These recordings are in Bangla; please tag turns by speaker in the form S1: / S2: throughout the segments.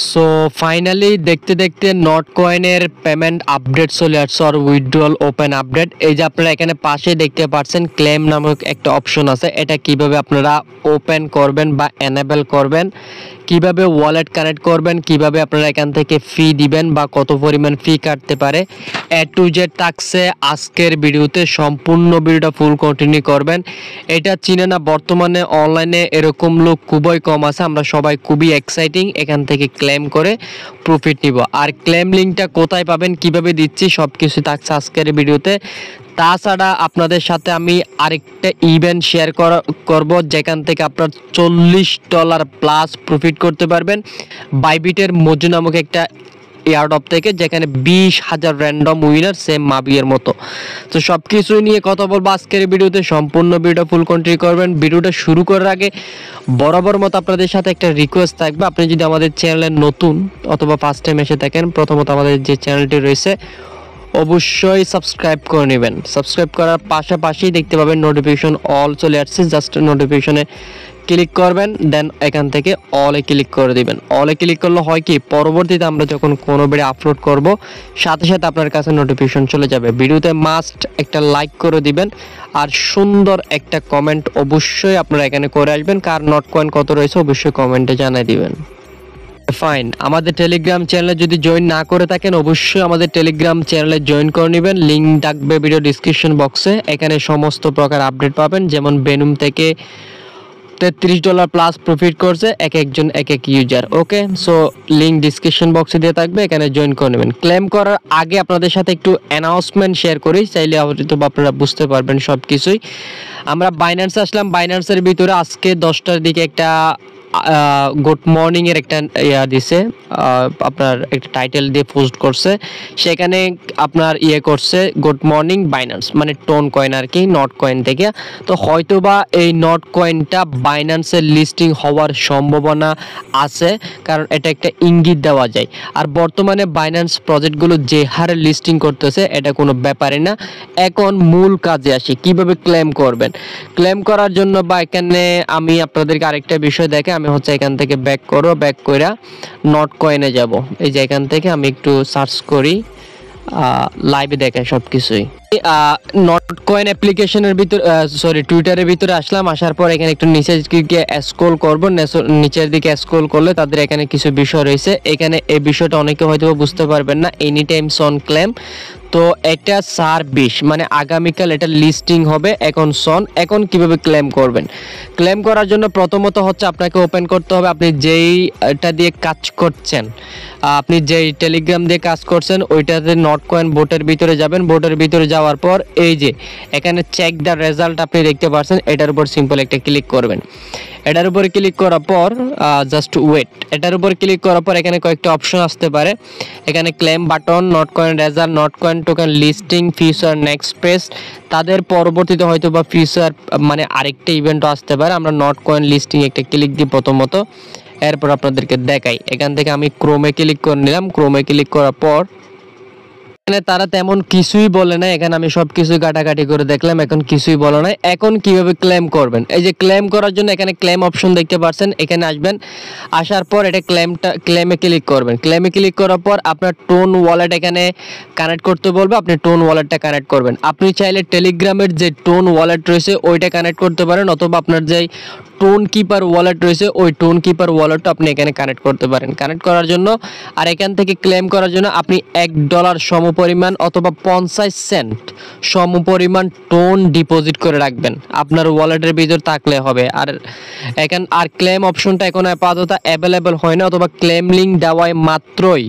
S1: সো ফাইনালি দেখতে দেখতে নট কয়েনের পেমেন্ট আপডেট চলে আসছে আর উইথড্রল ওপেন আপডেট। এই যে আপনারা এখানে পাশে দেখতে পাচ্ছেন ক্লেম নামক একটা অপশন আছে। এটা কিভাবে আপনারা ওপেন করবেন বা এনেবল করবেন, কিভাবে ওয়ালেট কানেক্ট করবেন, কিভাবে আপনারা এখান থেকে ফি দিবেন বা কত পরিমাণ ফি কাটতে পারে, এ টু জেড থাকছে আজকের ভিডিওতে। সম্পূর্ণ ভিডিওটা ফুল কন্টিনিউ করবেন। এটা চিনে না, বর্তমানে অনলাইনে এরকম লোক খুবই কম আছে। আমরা সবাই খুবই এক্সাইটিং এখান থেকে ক্লেম করে প্রফিট নিব। আর ক্লেম লিঙ্কটা কোথায় পাবেন, কিভাবে দিচ্ছি, সব কিছু থাকছে আজকের ভিডিওতে। তাছাড়া আপনাদের সাথে আমি আরেকটা ইভেন্ট শেয়ার করব যেখান থেকে আপনার $40 প্লাস প্রফিট করতে পারবেন বাইবিটের মজু নামক একটা এয়ারড্রপ থেকে, যেখানে 20,000 র্যান্ডম উইনার সেম মাবিয়ের মতো। তো সব কিছু নিয়ে কথা বলবো আজকের ভিডিওতে। সম্পূর্ণ ভিডিও ফুল কন্টিনিউ করবেন। ভিডিওটা শুরু করার আগে বরাবর মতো আপনাদের সাথে একটা রিকোয়েস্ট থাকবে, আপনি যদি আমাদের চ্যানেলে নতুন অথবা ফার্স্ট টাইম এসে থাকেন, প্রথমত আমাদের যে চ্যানেলটি রয়েছে অবশ্যই সাবস্ক্রাইব করে নেবেন। সাবস্ক্রাইব করার পাশাপাশি দেখতে পাবেন নোটিফিকেশন অল চলে আসছে, জাস্ট নোটিফিকেশনে ক্লিক করবেন, দেন এখান থেকে অলে ক্লিক করে দিবেন। অলে ক্লিক করলে হয় কি, পরবর্তীতে আমরা যখন কোনো ভিডিও আপলোড করব সাথে সাথে আপনার কাছে নোটিফিকেশন চলে যাবে। ভিডিওতে মাস্ট একটা লাইক করে দিবেন আর সুন্দর একটা কমেন্ট অবশ্যই আপনারা এখানে করে আসবেন। কার নট কয়েন কত রয়েছে অবশ্যই কমেন্টে জানিয়ে দিবেন। ফাইন, আমাদের টেলিগ্রাম চ্যানেলে যদি জয়েন না করে থাকেন অবশ্যই আমাদের টেলিগ্রাম চ্যানেলে জয়েন করে নেবেন। লিঙ্ক থাকবে ভিডিও ডিসক্রিপশন বক্সে। এখানে সমস্ত প্রকার আপডেট পাবেন, যেমন বেনুম থেকে $33 প্লাস প্রফিট করছে এক একজন এক এক ইউজার। ওকে, সো লিঙ্ক ডিসক্রিপশন বক্সে দিয়ে থাকবে, এখানে জয়েন করে নেবেন। ক্লেম করার আগে আপনাদের সাথে একটু অ্যানাউন্সমেন্ট শেয়ার করি, চাইলে হয়তো আপনারা বুঝতে পারবেন সব কিছুই। আমরা বাইন্যান্সে আসলাম। বাইন্যান্সের ভিতরে আজকে 10টার দিকে একটা গুড মর্নিং এর একটা দিছে, আপনার একটা টাইটেল দিয়ে পোস্ট করছে। সেখানে আপনার করছে গুড মর্নিং বাইন্যান্স, মানে টোন কয়েন আর কি, নট কয়েন থেকে। তো হয়তোবা এই নট কয়েনটা বাইন্যান্সের লিস্টিং হওয়ার সম্ভাবনা আছে, কারণ এটা একটা ইঙ্গিত দেওয়া যায়। আর বর্তমানে বাইন্যান্স প্রজেক্টগুলো যে হারে লিস্টিং করতেছে এটা কোনো ব্যাপারই না। এখন মূল কাজে আসি, কিভাবে ক্লেম করবেন। ক্লেম করার জন্য বা এখানে আমি আপনাদেরকে আরেকটা বিষয় দেখে, আমি হচ্ছে এখান থেকে ব্যাক করে নট কয়েনে যাব। এই যে এখান থেকে আমি একটু সার্চ করি, লাইভে দেখে সব কিছুই। নট কয়েন অ্যাপ্লিকেশনের ভিতর টুইটারের ভিতরে আসলাম। আসার পর এখানে একটু নিচের দিকে স্ক্রল করব। নিচের দিকে স্ক্রল করলে তাদের এখানে কিছু বিষয় রয়েছে। এখানে এই বিষয়টা অনেকে হয়তো বুঝতে পারবেন না, এনি টাইম সন ক্লেম। তো এটা সার্ভিস, মানে আগামীকাল এটা লিস্টিং হবে। এখন এখন কিভাবে ক্লেম করবেন। ক্লেম করার জন্য প্রথমত হচ্ছে আপনাকে ওপেন করতে হবে আপনি যেই এটা দিয়ে কাজ করছেন, আপনি যেই টেলিগ্রাম দিয়ে কাজ করছেন ওইটাতে নট কয়েন বোটের ভিতরে যাবেন। বোটের ভিতরে যাওয়ার পর এই যে এখানে চেক দ্য রেজাল্ট আপনি দেখতে পাচ্ছেন, এটার উপর সিম্পল একটা ক্লিক করবেন। এটার উপরে ক্লিক করার পর জাস্ট ওয়েট, এটার উপর ক্লিক করার পর এখানে কয়েকটা অপশন আসতে পারে। এখানে claim button, not coin result, not coin token listing, future, next page. তাদের পরবর্তীতে হয়তো বা ফিউচার মানে আরেকটা ইভেন্টও আসতে পারে। আমরা নট কয়েন লিস্টিং একটা ক্লিক দিই প্রথমত, এরপর আপনাদেরকে দেখাই। এখান থেকে আমি ক্রোমে ক্লিক করে নিলাম। ক্রোমে ক্লিক করার পর এখানে তারা তেমন কিছুই বলে না। এখানে আমি সব কিছু কাটাকাটি করে দেখলাম, এখন কিছুই বলে না। এখন কিভাবে ক্লেম করবেন, এই যে ক্লেম করার জন্য এখানে ক্লেম অপশন দেখতে পাচ্ছেন, এখানে আসবেন। আসার পর এটা ক্লেমে ক্লিক করবেন। ক্লেমে ক্লিক করার পর আপনার টোন ওয়ালেট এখানে কানেক্ট করতে বলবে, আপনি টোন ওয়ালেটটা কানেক্ট করবেন। আপনি চাইলে টেলিগ্রামের যে টোন ওয়ালেট রয়েছে ওইটা কানেক্ট করতে পারেন, অথবা আপনার যে টোন কিপার ওয়ালেট রয়েছে ওই টোন কিপার ওয়ালেটটা আপনি এখানে কানেক্ট করতে পারেন। কানেক্ট করার জন্য আর এখান থেকে ক্লেম করার জন্য আপনি $1 সমপরিমাণ অথবা 50 সেন্ট সমপরিমাণ টোন ডিপোজিট করে রাখবেন, আপনার ওয়ালেটের ভিতর থাকলে হবে। আর ক্লেম অপশনটা এখন আপাতত অ্যাভেলেবল হয় না, অথবা ক্লেম লিঙ্ক দেওয়ায় মাত্রই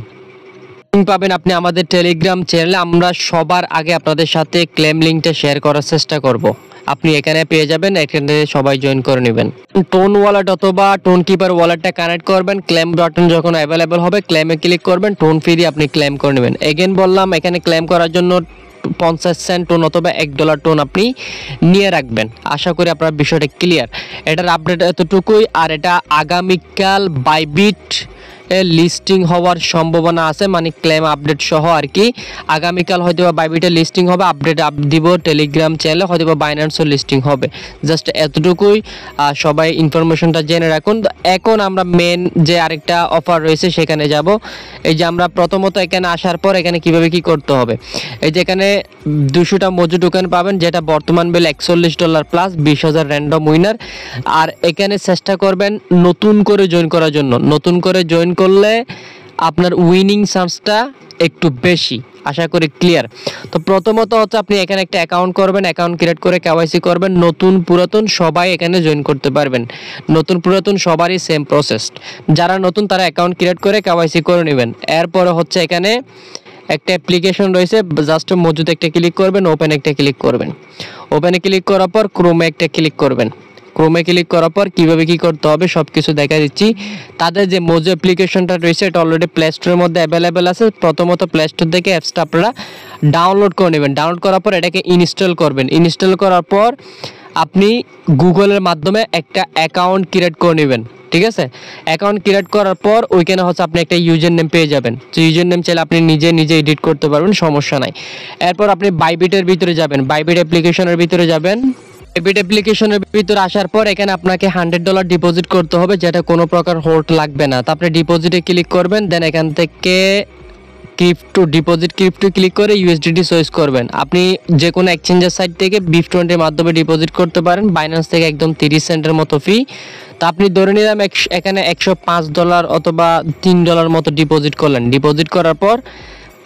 S1: পাবেন আপনি আমাদের টেলিগ্রাম চ্যানেলে। আমরা সবার আগে আপনাদের সাথে ক্লেম লিঙ্কটা শেয়ার করার চেষ্টা করব। আপনি এখানে পেয়ে যাবেন, এখানে সবাই জয়েন করে নেবেন। টোন ওয়ালেট অথবা টোন কিপার ওয়ালেটটা কানেক্ট করবেন। ক্লেম বাটন যখন অ্যাভেলেবল হবে ক্লেমে ক্লিক করবেন, টোন ফি দিয়ে আপনি ক্লেম করে নেবেন। এগেন বললাম, এখানে ক্লেম করার জন্য 50 সেন্ট টোন অথবা $1 টোন আপনি নিয়ে রাখবেন। আশা করি আপনার বিষয়টা ক্লিয়ার। এটার আপডেট এতটুকুই। আর এটা আগামীকাল বাইবিট লিস্টিং হওয়ার সম্ভাবনা আছে, মানে ক্লেম আপডেট সহ আর কি। আগামীকাল হয়তো বা বাইবিটে লিস্টিং হবে, আপডেট দিব টেলিগ্রাম চ্যানেলে, হয়তো বা বাইন্যান্সও লিস্টিং হবে। জাস্ট এতটুকুই, সবাই ইনফরমেশনটা জেনে রাখুন। এখন আমরা মেন যে আরেকটা অফার রয়েছে সেখানে যাব। এই যে আমরা প্রথমত এখানে আসার পর এখানে কিভাবে কি করতে হবে, এই যে এখানে 200টা মজু টোকেন পাবেন, যেটা বর্তমান বিল $41 প্লাস 20,000 র্যান্ডম উইনার। আর এখানে চেষ্টা করবেন নতুন করে জয়েন করার জন্য। নতুন করে জয়েন করলে আপনার উইনিং চান্সটা একটু বেশি, আশা করি ক্লিয়ার। তো প্রথমত হচ্ছে আপনি এখানে একটা অ্যাকাউন্ট করবেন, অ্যাকাউন্ট ক্রিয়েট করে কেওয়াইসি করবেন। নতুন পুরাতন সবাই এখানে জয়েন করতে পারবেন, নতুন পুরাতন সবারই সেম প্রসেস। যারা নতুন তারা অ্যাকাউন্ট ক্রিয়েট করে কেওয়াইসি করে নেবেন। এরপরে হচ্ছে এখানে একটা অ্যাপ্লিকেশন রয়েছে, জাস্ট মজুদ একটা ক্লিক করবেন, ওপেন একটা ক্লিক করবেন। ওপেনে ক্লিক করার পর ক্রোমে একটা ক্লিক করবেন। ক্রোমে ক্লিক করার পর কীভাবে কী করতে হবে সব কিছু দেখা দিচ্ছি। তাদের যে মোজো অ্যাপ্লিকেশনটা রয়েছে এটা অলরেডি প্লে স্টোরের মধ্যে অ্যাভেলেবেল আছে। প্রথমত প্লে স্টোর থেকে অ্যাপসটা আপনারা ডাউনলোড করে নেবেন। ডাউনলোড করার পর এটাকে ইনস্টল করবেন। ইনস্টল করার পর আপনি গুগলের মাধ্যমে একটা অ্যাকাউন্ট ক্রিয়েট করে নেবেন, ঠিক আছে। অ্যাকাউন্ট ক্রিয়েট করার পর ওইখানে হচ্ছে আপনি একটা ইউজার নেম পেয়ে যাবেন। তো ইউজার নেম চাইলে আপনি নিজে এডিট করতে পারবেন, সমস্যা নাই। এরপর আপনি বাইবিটের ভিতরে যাবেন, বাইবিট অ্যাপ্লিকেশনের ভিতরে যাবেন। বাইবিট অ্যাপ্লিকেশনের ভিতরে আসার পর এখানে আপনাকে $100 ডিপোজিট করতে হবে, যেটা কোনো প্রকার হোল্ড লাগবে না। তো আপনি ডিপোজিটে ক্লিক করবেন, দেন এখান থেকে ক্রিপ্টো ক্লিক করে ইউএসডিটি চয়েস করবেন। আপনি যে কোনো এক্সচেঞ্জের সাইট থেকে BIF20 মাধ্যমে ডিপোজিট করতে পারেন, বাইন্যান্স থেকে একদম 30 সেন্টের মতো ফি। তো আপনি ধরে নিলাম এখানে $105 অথবা $3 মতো ডিপোজিট করলেন। ডিপোজিট করার পর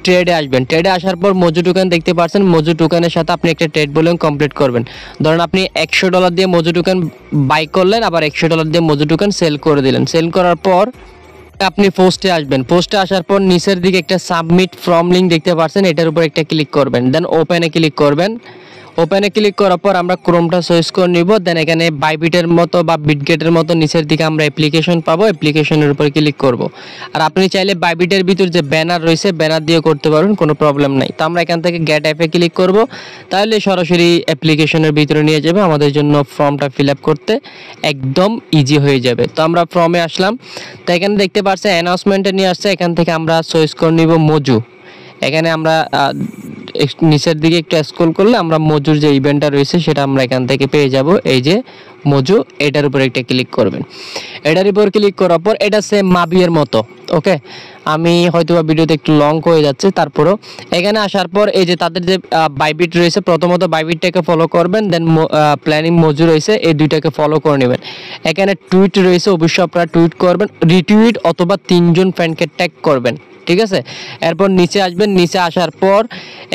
S1: ট্রেডে আসবেন। ট্রেডে আসার পর মজু টোকেন দেখতে পাচ্ছেন, মজু টোকেনের সাথে আপনি একটা ট্রেড ভলিউম কমপ্লিট করবেন। ধরুন আপনি $100 দিয়ে মজু টোকেন বাই করলেন, আবার $100 দিয়ে মজু টোকেন সেল করে দিলেন। সেল করার পর আপনি পোস্টে আসবেন। পোস্টে আসার পর নিচের দিকে একটা সাবমিট ফর্ম লিঙ্ক দেখতে পাচ্ছেন, এটার উপর একটা ক্লিক করবেন, দেন ওপেনে ক্লিক করবেন। ওপেনে ক্লিক করার পর আমরা ক্রোমটা চয়েস করে নিব। দেন এখানে বাইবিটের মতো বা বিটগেটের মতো নিচের দিকে আমরা অ্যাপ্লিকেশন পাবো, অ্যাপ্লিকেশনের উপর ক্লিক করব। আর আপনি চাইলে বাইবিটের ভিতর যে ব্যানার রয়েছে ব্যানার দিয়ে করতে পারবেন, কোনো প্রবলেম নাই। তো আমরা এখান থেকে গেট অ্যাপে ক্লিক করব, তাহলে সরাসরি অ্যাপ্লিকেশনের ভিতরে নিয়ে যাবে। আমাদের জন্য ফর্মটা ফিল আপ করতে একদম ইজি হয়ে যাবে। তো আমরা ফর্মে আসলাম, তো এখানে দেখতে পাচ্ছেন অ্যানাউন্সমেন্টে নিয়ে আসছে। এখান থেকে আমরা চয়েস করে নিব মজু। এখানে আমরা নিচের দিকে একটু স্ক্রল করলে আমরা মজুর যে ইভেন্টটা রয়েছে সেটা আমরা এখান থেকে পেয়ে যাব। এই যে মজু, এটার উপর একটা ক্লিক করবেন। এটার উপর ক্লিক করার পর এটা সেম মাবিয়ের মতো, ওকে। আমি হয়তো ভিডিওতে একটু লং হয়ে যাচ্ছে, তারপরও এখানে আসার পর এই যে তাদের যে বাইবিট রয়েছে, প্রথমত বাইবিটটাকে ফলো করবেন, দেন প্ল্যানিং মজু রয়েছে, এই দুইটাকে ফলো করে নেবেন। এখানে টুইট রয়েছে, অবশ্যই আপনারা টুইট করবেন, রিটুইট অথবা 3 জন ফ্রেন্ডকে ট্যাগ করবেন, ঠিক আছে। এরপর নিচে আসবেন। নিচে আসার পর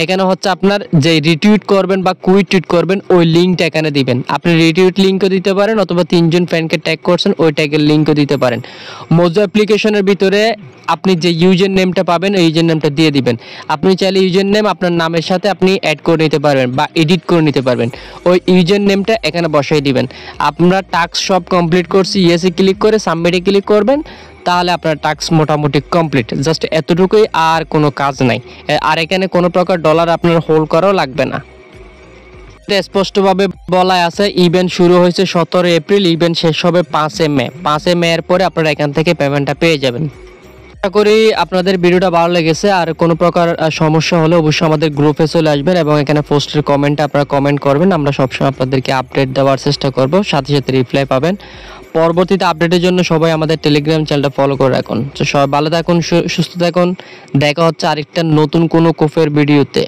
S1: এখানে হচ্ছে আপনার যে রিটুইট করবেন বা কুইট টুইট করবেন ওই লিঙ্কটা এখানে দিবেন। আপনি রিটুইট লিঙ্কও দিতে পারেন অথবা 3 জন ফ্রেন্ডকে ট্যাগ করছেন ওই ট্যাগের লিঙ্কও দিতে পারেন। মোজো অ্যাপ্লিকেশনের ভিতরে আপনি যে ইউজার নেমটা পাবেন ওই ইউজার নেমটা দিয়ে দিবেন। আপনি চাইলে ইউজার নেম আপনার নামের সাথে আপনি অ্যাড করে নিতে পারবেন বা এডিট করে নিতে পারবেন। ওই ইউজার নেমটা এখানে বসাই দিবেন। আপনারা টাস্ক সব কমপ্লিট করছি, ইয়েসে ক্লিক করে সাবমিটে ক্লিক করবেন, তাহলে আপনার টাস্ক মোটামুটি কমপ্লিট। জাস্ট এতটুকুই, আর কোনো কাজ নাই। আর এখানে কোনো প্রকার ডলার আপনার হোল্ড করাও লাগবে না। স্পষ্টভাবে বলা আছে ইভেন্ট শুরু হয়েছে 17 এপ্রিল, ইভেন্ট শেষ হবে 5 মে। 5 মে এর পরে আপনারা এখান থেকে পেমেন্টটা পেয়ে যাবেন। আশা করি আপনাদের ভিডিওটা ভালো লেগেছে। আর কোনো প্রকার সমস্যা হলে অবশ্যই আমাদের গ্রুপে চলে আসবেন এবং এখানে পোস্টের কমেন্টে আপনারা কমেন্ট করবেন। আমরা সবসময় আপনাদেরকে আপডেট দেওয়ার চেষ্টা করব, সাথে সাথে রিপ্লাই পাবেন। পরবর্তীতে আপডেটের জন্য সবাই আমাদের টেলিগ্রাম চ্যানেলটা ফলো করে রাখুন। তো সবাই ভালো থাকুন, সুস্থ থাকুন। দেখা হচ্ছে আরেকটা নতুন কোনো কোফের ভিডিওতে।